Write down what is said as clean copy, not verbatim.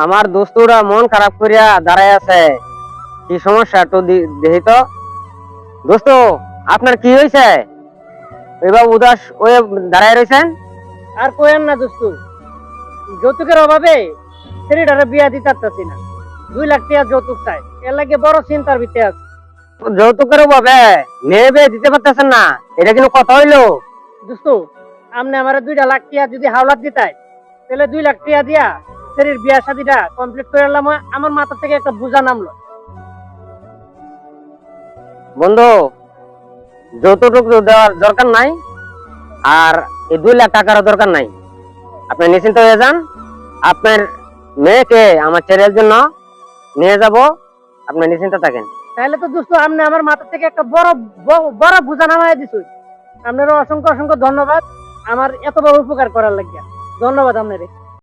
আমার দোস্তরা মন খারাপ করিয়া দাঁড়ায় আছে। কি সমস্যা একটু দেখি তো। দোস্ত, আপনার কি হয়েছে? এবার উদাস হয়ে দাঁড়ায় রয়েছেন। আর কোয়েন না দোস্ত, যৌতুকের অভাবে ছেলেটারে বিয়া দিতে পারতাছি না। 2 লাখ টাকা যৌতুক চাই, এর লাগে বড় চিন্তার ভিতরে আছে। যৌতুকের অভাবে মেয়ে বিয়ে দিতে পারতেছেন না, এটা কিন্তু কথা হইলো? দোস্ত, আপনি আমার 2 লাখ টাকা যদি হাওলাত দিতাই, তাহলে 2 লাখ টাকা দিয়া ছেলের বিয়া শাদিটা কমপ্লিট করে এলাম। আমার মাথা থেকে একটা বোঝা নামলো। বন্ধু, যৌতুক দেওয়ার দরকার নাই, আর এই 2 লাখ টাকারও দরকার নাই। আপনি নিশ্চিন্ত হয়ে যান। আপনার মেয়েকে আমার ছেলের জন্য নিয়ে যাব, আপনি নিশ্চিন্ত থাকেন। তাহলে তো দোস্ত আপনি আমার মাথা থেকে একটা বড় বড় বোঝা নামায় দিছুই। আপনারও অসংখ্য অসংখ্য ধন্যবাদ আমার এত বড় উপকার করার লাগিয়া। ধন্যবাদ আপনারে।